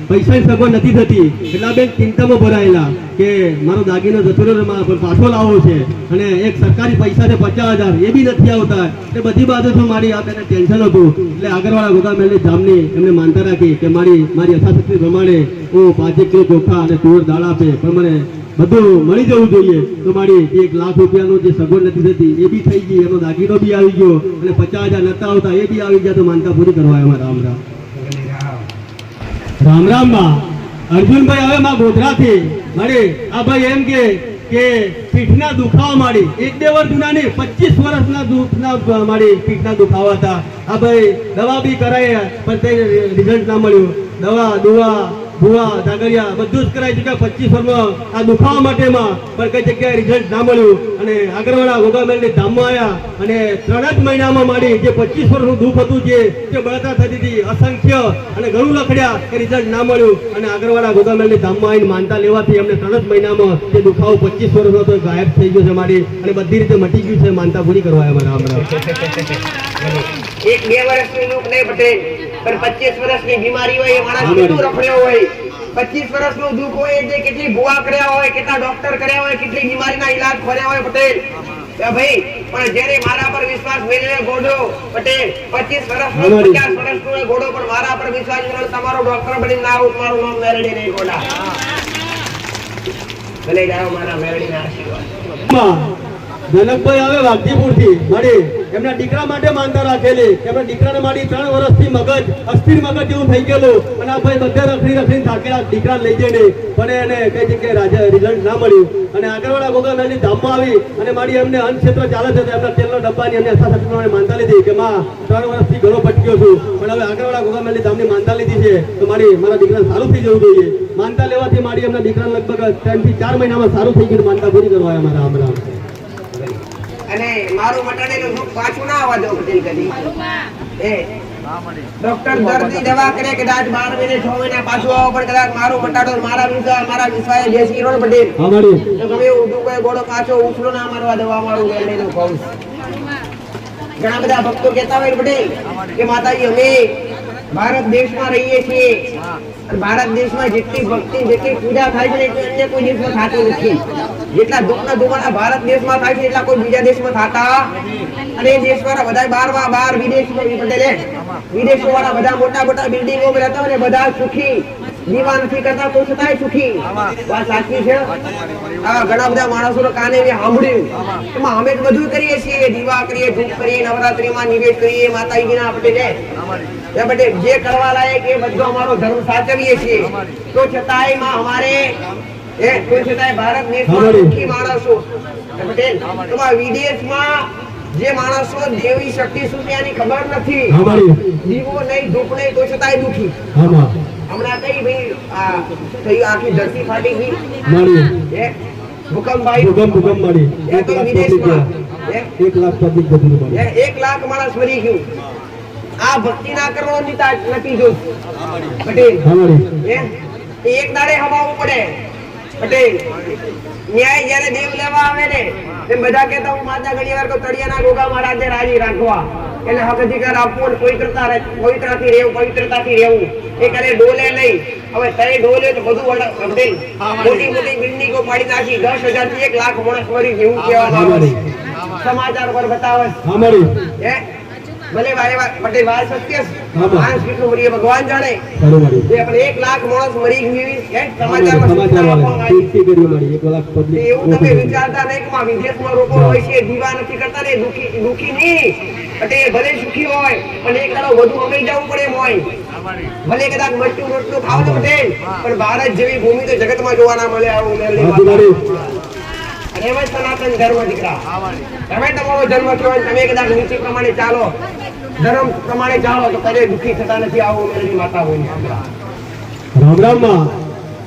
પૈસાની સગવડ નથી થતી એટલે આ બેન ચિંતામાં ભરાયેલા કે મારો દાગીનો જતો રહ્યો પણ પાછો લાવવો છે અને એક સરકારી પૈસા છે 50,000 એ બી નથી આવતા એટલે બધી બાબતો મારી આ બેને ટેન્શન હતું એટલે આગળવાળા ગોગામેલની ધામની એમને માનતા રાખી કે મારી યથાશક્તિ પ્રમાણે હું 5 કિલો ચોખા અને તુવેર દાળ આપે પણ મને બધું મળી જવું જોઈએ તો મારી 1 લાખ રૂપિયાનો જે સગવડ નથી થતી એ બી થઈ ગઈ એનો દાગીનો બી આવી ગયો અને 50,000 નતા આવતા એ બી આવી ગયા તો માનતા પૂરી કરવા આવ્યા રામમાં અર્જુનભાઈ આવે માં ગોધરાથી મારે આ ભાઈ એમ કે પીઠના દુખાવા માડી 1-2 વર્ષ જૂના નહીં 25 વર્ષના દુખના માડી પીઠના દુખાવા હતા આ ભાઈ દવા બી કરાય પણ તે રિઝલ્ટ ના મળ્યું દવા ભૂવા ધાગરિયા બધું જ કરાવી ચૂક્યા 25 વર્ષમાં આ દુખાવા માટેમાં પણ કઈ જગ્યાએ રિઝલ્ટ ના મળ્યું અને આગળવાળા ગોગામેલની ધામમાં આવ્યા અને 3 જ મહિનામાં માડી જે 25 વર્ષનું દુઃખ હતું જે બળતરા થતી હતી અસંખ્ય અને ઘણું લખડ્યા કે રિઝલ્ટ ના મળ્યું અને આગળવાળા ગોગામેલની ધામમાં આવીને માનતા લેવાથી અમને 3 જ મહિનામાં જે દુખાવો 25 વર્ષનો હતો ગાયબ થઈ ગયો છે મારી અને બધી રીતે મટી ગયું છે માનતા પૂરી કરવા આવ્યા રામ 1-2 વર્ષનું દુઃખ નહીં પટેલ પણ 25 વર્ષની બીમારી હોય એ માણસ કેટલું રખડ્યો હોય 25 વર્ષનું દુઃખ હોય એટલે કેટલી ભૂવા કર્યા હોય કેટલા ડોક્ટર કર્યા હોય કેટલી બીમારીના ઈલાજ કર્યા હોય પટેલ ભાઈ પણ જેને મારા પર વિશ્વાસ મેળવ્યો ગોડો પટેલ 25 વર્ષનો 50 વર્ષનો ગોડો પણ મારા પર વિશ્વાસ મેળવ્યો તમારો ડોક્ટર બની ના આવું મારું નામ મેરડી નહીં ગોડા ભલે જાઓ મારા મેરડીના આશીર્વાદ જનકભાઈ આવે વાઘજીપુરથી મળી એમના દીકરા માટે માનતા રાખેલી એમના દીકરાને મારી 3 વર્ષથી મગજ અસ્થિર મગજ જેવું થઈ ગયેલું અને આ ભાઈ બધે રખડી થાકેલા દીકરા લઈ જઈને પણ એને કઈ જગ્યાએ રાજા રિઝલ્ટ ના મળ્યું અને આગળવાળા ગોગામેલની ધામમાં આવી અને મારી એમને અન્નક્ષેત્ર ચાલે છે એમના તેલનો ડબ્બાની એમને યથાશક્તિ માનતા લીધી કે માં 3 વર્ષથી ઘણો ભટક્યો છું પણ હવે આગળવાળા ગોગામેલની ધામની માનતા લીધી છે તો મારા દીકરાને સારું થઈ જવું જોઈએ માનતા લેવાથી મારી એમના દીકરાને લગભગ 3 થી 4 મહિનામાં સારું થઈ ગયું માનતા પૂરી કરવા આવ્યા મારા રામ અને મારું મટાડેલું દુઃખ પાછું ના આવવા દો પટેલ કદી ડોક્ટર દર્દી દવા કરે કદાચ 12 મહિને 6 મહિના પાછું આવો પણ કદાચ મારું મટાડો મારા વિશ્વાસ જેસી રોડ પટેલ તો ગમે ઊંધું કોઈ ગોળો પાછો ઉછળો ના મારવા દેવા મારું વેલેનું કહું ઘણા બધા ભક્તો કહેતા હોય પટેલ કે માતાજી અમે ભારત દેશમાં રહીએ છીએ અને ભારત દેશમાં જેટલી ભક્તિ જેટલી પૂજા થાય છે એટલી અન્ય કોઈ દેશમાં થતી નથી. જેટલા દુઃખના ધુમાડા ભારત દેશમાં થાય છે એટલા કોઈ બીજા દેશમાં થતા અને એ દેશવાળા બધા બાર વિદેશમાં પટેલે વિદેશો વાળા બધા મોટા મોટા બિલ્ડિંગો રહેતા હોય ને બધા સુખી દીવા નથી કરતા તો છતાંય સુખી. વાત સાચી છે. ઘણા બધા માણસો કાને મેં સાંભળ્યું એમાં અમે બધું કરીએ છીએ, દીવા કરીએ, ધૂપ કરીએ, નવરાત્રીમાં નિવેદ કરીએ, માતાજીના પટેલે જે કરવા લાયક એ બધો અમારો ધર્મ સાચવીએ છીએ. તો છતાંય માં અમારે તો છતાંય ભારત દેશમાં સુખી માણસો પટેલ તો વિદેશમાં જે માણસો દેવી શક્તિ શું ત્યાંની ખબર નથી, દીવો નહીં ધૂપ નહીં તો છતાંય દુખી. હમણાં કઈ ભાઈ આખી ધરતી ફાટી ગઈ, ભૂકંપ મળી, 1 લાખ માણસ મરી ગયું. આ ભક્તિ ના કરવાનો નથી જો પટેલ. એક દાડે હવાવું પડે પટેલ. ન્યાય જયારે દેવ લેવા આવે ને એ બધા કહેતા હું માતા ઘણી વાર તળિયાના ગોગા મહારાજને રાજી રાખવા એટલે હક અધિકાર આપવો, પવિત્રતાથી રહેવું. એ કરે ડોલે નહીં. હવે તય ડોલે તો બધું મોટી મોટી બિલ્ડિંગો પાડી નાખી, 10,000 થી 1 લાખ માણસ મરી જેવું કહેવામાં આવે. સમાચાર પર બતાવે ભલે પટેલ વાત સત્ય માણસ કેટલું મરી ભગવાન જાણે. આપણે 1 લાખ માણસ મરી ગયું એવું તમે વિચારતા નહીં કે વિદેશમાં લોકો હોય છે દીવા નથી કરતા ને દુખી નહીં. પટેલ ભલે સુખી હોય પણ એક દાડો વધુ અમી જવું પડે એમ હોય. ભલે કદાચ મરચું રોટલું ખાવ ને પટેલ પણ ભારત જેવી ભૂમિ તો જગતમાં જોવા ના મળે. આવું અને એમાં સનાતન ધર્મ દીકરા તમે તમારો ધર્મ છો તમે કદાચ નીતિ પ્રમાણે ચાલો, ધર્મ પ્રમાણે ચાલો તો કਦੇ દુખી થતા નથી. આવું મેરી માતા હોય. રામ રામ માં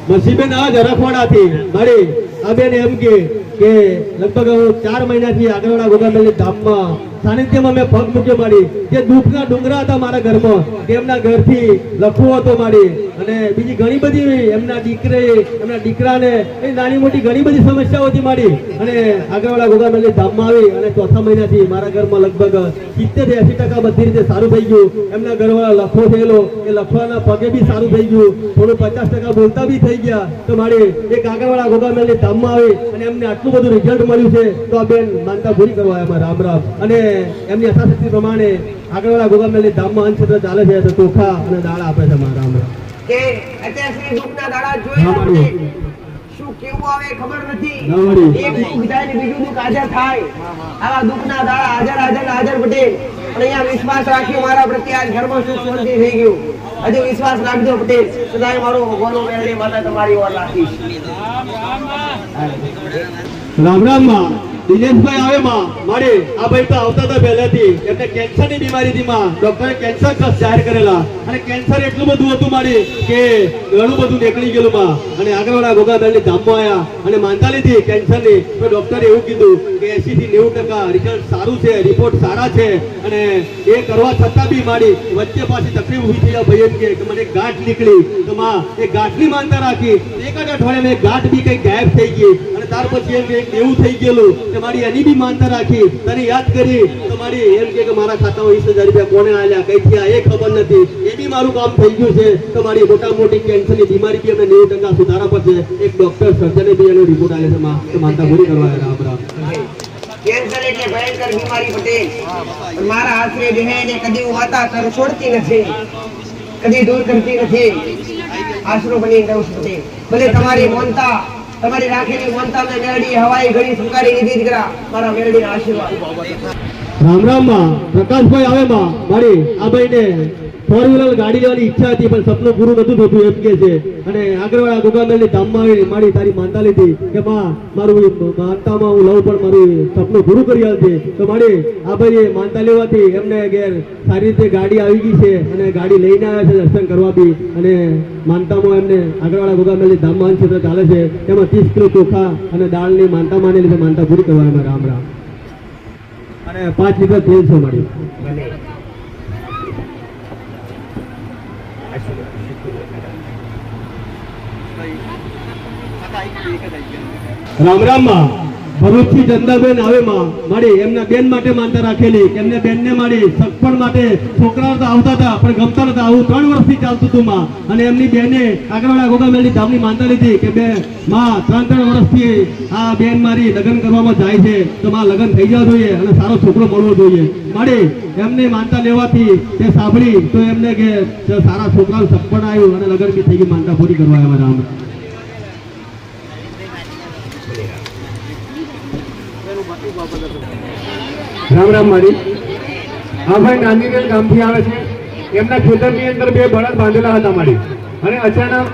મસીબેન આ જરખવાડાથી મારી આ બેન એમ કે લગભગ 4 મહિનાથી આગળવાળા ગોગામેલની ધામમાં સાનિધ્યમાં મેં પગ મૂક્યો મારી. જે દુઃખના ડુંગરા હતા મારા ઘરમાં કે એમના ઘરથી લખવો હતો મારી અને બીજી ઘણી બધી એમના દીકરાને એ નાની મોટી ઘણી બધી સમસ્યાઓ હતી મારી. અને આગળવાળા ગોગામેલની ધામમાં આવી અને 4થા મહિનાથી મારા ઘરમાં લગભગ 70-80% બધી રીતે સારું થઈ ગયું. એમના ઘરવાળા લખવો થયેલો એ લખવાના પગે બી સારું થઈ ગયું, થોડું 50% બોલતા બી થઈ ગયા. તો મારી એક આગળવાળા ગોગામેલની ધામમાં આવી અને એમને આટલું બધું રિઝલ્ટ મળ્યું છે તો આ બેન માનતા પૂરી કરવા એમાં રામ રામ. અને એમની યથાશક્તિ પ્રમાણે આગળવાળા ગોગામેલની ધામમાં અંધશ્રદ્ધા ચાલે છે તો ચોખા અને દાળ આપે છે મારા રામ રામ. કે અત્યાર સુધી દુઃખના દાડા જોયા શું કેવું આવે ખબર નથી. એક દુઃખ જાય ને બીજું દુઃખ હાજર થાય. આવા દુઃખના દાડા હાજર પટેલ. પણ અહીંયા વિશ્વાસ રાખ્યો મારા પ્રત્યે આજ ઘરમાં સુખ શાંતિ થઈ ગયું. હજુ વિશ્વાસ રાખજો પટેલ. સદાય મારો ભગવાનનો મેળવી માતા તમારી ઓર રાખીશ. રામ રામ માં દિનેશભાઈ આવે માં મારે આ ભાઈ તો આવતા હતા પહેલાથી એમને કેન્સરની બીમારી હતી માં. ડોક્ટરે કેન્સર જાહેર કરેલા અને કેન્સર એટલું બધું હતું મારી કે ઘણું બધું નીકળી ગયેલું માં. અને આગળવાળા ગોગામેલની ધામમાં આવ્યા અને માનતા લીધી કેન્સરની. તો ડોક્ટરે એવું કીધું કે 80 થી 90% રિઝલ્ટ સારું છે, રિપોર્ટ સારા છે. અને એ કરવા છતાં બી મારી વચ્ચે પાછી તકલીફ ઊભી થઈ ભાઈ એમ કે મને ગાંઠ નીકળી. તો માં એ ગાંઠની માનતા રાખી. 1 અઠવાડિયામાં એક ગાંઠ બી કઈ ગાયબ થઈ ગઈ અને ત્યાર પછી એમ કે એવું થઈ ગયેલું કે મારી એની બી માનતા રાખી. તને યાદ કરી તો મારી એમ કે મારા ખાતામાં 20,000 રૂપિયા કોને આલ્યા કઈથી આ એ ખબર નથી. એ બી મારું કામ થઈ ગયું છે. તો મારી મોટા મોટી કેન્સરની બીમારી બી અમને 90% સુધારા પર છે. એક ડોક્ટર સર્જને બી એનો રિપોર્ટ આલે છે માં તો માનતા પૂરી કરવા રામ રામ. કેન્સર એટલે ભયંકર બીમારી પટેલ. મારા આશરે રહે ને કદી હું માતા છોડતી નથી, કદી દૂર કરતી નથી. આશરો બની રહું છું પટેલ. ભલે તમારી મોનતા તમારી રાખેલી મોનતા ને મેળડી હવાઈ ઘડી સુકારી લીધી દીકરા. મારા મેળડીના આશીર્વાદ. રામ રામ માં પ્રકાશભાઈ આવે માં મારી આ ભાઈને 4-વ્હીલર ગાડી લેવાની ઈચ્છા હતી પણ સપનું પૂરું નતું થતું એમ કે છે. અને આગળવાળા ગોગામેલની ધામમાં આવી મારી તારી માનતા લીધી કે માં મારું માનતામાં હું લઉં પણ મારું સપનું પૂરું કરી આલજે. તો મારી આ ભાઈએ માનતા લેવાથી એમને ઘેર સારી રીતે ગાડી આવી ગઈ છે અને ગાડી લઈને આવ્યા છે દર્શન કરવા બી. અને માનતામાં એમને આગળવાળા ગોગામેલની ધામમાં અંધશ્રદ્ધા ચાલે છે એમાં 30 કિલો ચોખા અને દાળની માનતા માની લીધે માનતા પૂરી કરવા એમાં રામ રામ. અને 5 લીટર તેલ છે મારી. રામ રામ માં ભરૂચથી ચંદાબેન આવે માં મારી એમના બેન માટે માનતા રાખેલી કે એમને બેનને મારી સગપણ માટે છોકરાઓ તો આવતા હતા પણ ગમતા નતા. આવું 3 વર્ષથી ચાલતું હતું માં. અને એમની બેને આગળવાળા ગોગામેલની ધામની માનતા લીધી કે બે માં 3 વર્ષથી આ બેન મારી લગ્ન કરવામાં જાય છે તો માં લગ્ન થઈ જવા જોઈએ અને સારો છોકરો મળવો જોઈએ. મારી એમને માનતા લેવાથી તે સાંભળી તો એમને કે સારા છોકરાનું સગપણ આવ્યું અને લગ્ન બી થઈ ગઈ. માનતા પૂરી કરવા આવ્યા રામ. રામ રામ મારી. હા ભાઈ નાનીબેન ગામથી આવે છે. એમના ખેતરની અંદર 2 બળદ બાંધેલા હતા મારી. અને અચાનક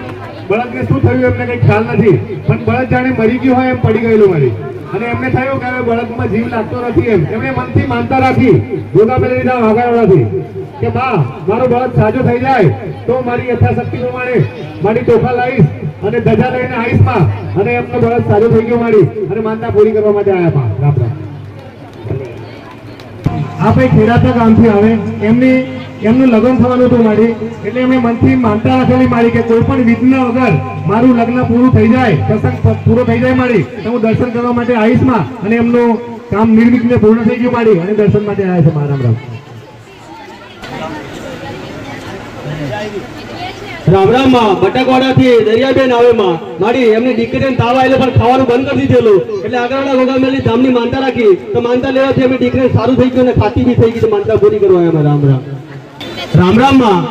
બળદને શું થયું એમને કંઈ ખ્યાલ નથી પણ બળદ જાણે મરી ગયું હોય એમ પડી ગયેલું મારી. અને એમને થયું કે હવે બળદમાં જીવ લાગતો નથી એમ. એમણે મનથી માનતા રાખી ગોગામેલની ધામ આગળવાળાથી કે બા મારો બળદ સાજો થઈ જાય તો મારી યથાશક્તિ પ્રમાણે મારી તોફા લાવીશ અને ધજા લઈને આવીશ માં. અને એમનો બળદ સાજો થઈ ગયો મારી અને માનતા પૂરી કરવા માટે આવ્યા માં. રામ રામ. આ ભાઈ ખેડાતા ગામથી આવે. એમનું લગ્ન થવાનું હતું મારી. એટલે એમણે મનથી માનતા રાખેલી મારી કે કોઈ પણ વિઘ્ન વગર મારું લગ્ન પૂરું થઈ જાય, પ્રસંગ પૂરો થઈ જાય મારી તો હું દર્શન કરવા માટે આવીશ માં. અને એમનું કામ નિર્વિઘ્ને પૂર્ણ થઈ ગયું મારી અને દર્શન માટે આવ્યા છે મારા. રામ રામ રામ માં. બટાકવાડાથી દરિયાબેન આવે માં મારી એમની દીકરીને તાવ આવેલો પણ ખાવાનું બંધ કરી દીધેલું. એટલે આગળવાળા ગોગામેલની ધામની માનતા રાખી તો માનતા લેવાથી એમની દીકરીને સારું થઈ ગયું અને ખાતી બી થઈ ગઈ. માનતા પૂરી કરવા આવ્યા રામ રામ. રામ રામ માં.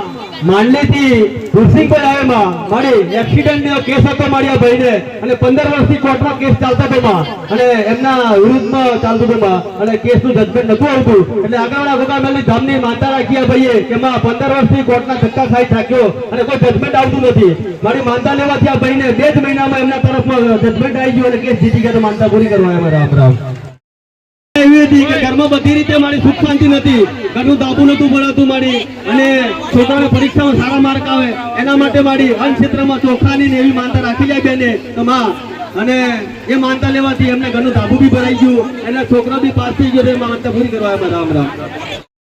માંડલીથી ગુરસિંગભાઈ આવે માં મારી એક્સિડન્ટ કેસ હતો મારી આ ભાઈને અને 15 વર્ષથી કોર્ટમાં કેસ ચાલતા હતો માં. અને એમના વિરુદ્ધમાં ચાલતું હતું માં અને કેસનું જજમેન્ટ નતું આવતું. એટલે આગળવાળા ગોગામેલની ધામની માનતા રાખી આ ભાઈએ કે માં 15 વર્ષથી કોર્ટના ધક્કા ખાઈ થાક્યો અને કોઈ જજમેન્ટ આવતું નથી. મારી માનતા લેવાથી આ ભાઈને 2 જ મહિનામાં એમના તરફમાં જજમેન્ટ આવી ગયું અને કેસ જીતી ગયા. તો માનતા પૂરી કરવા આવ્યા રામ રામ. એવી હતી કે ઘરમાં બધી રીતે મારી સુખ શાંતિ નથી. ઘરનું દાબુ નતું ભણાતું મારી અને છોકરાને પરીક્ષામાં સારા માર્ક આવે એના માટે મારી અન્ન ક્ષેત્રમાં ચોખાની ને એવી માનતા રાખી જાય બેને તો માં. અને એ માનતા લેવાથી એમને ઘરનું દાબુ બી ભરાઈ ગયું, એના છોકરા બી પાસ થઈ ગયો. માનતા પૂરી કરવા આવ્યા રામ રામ.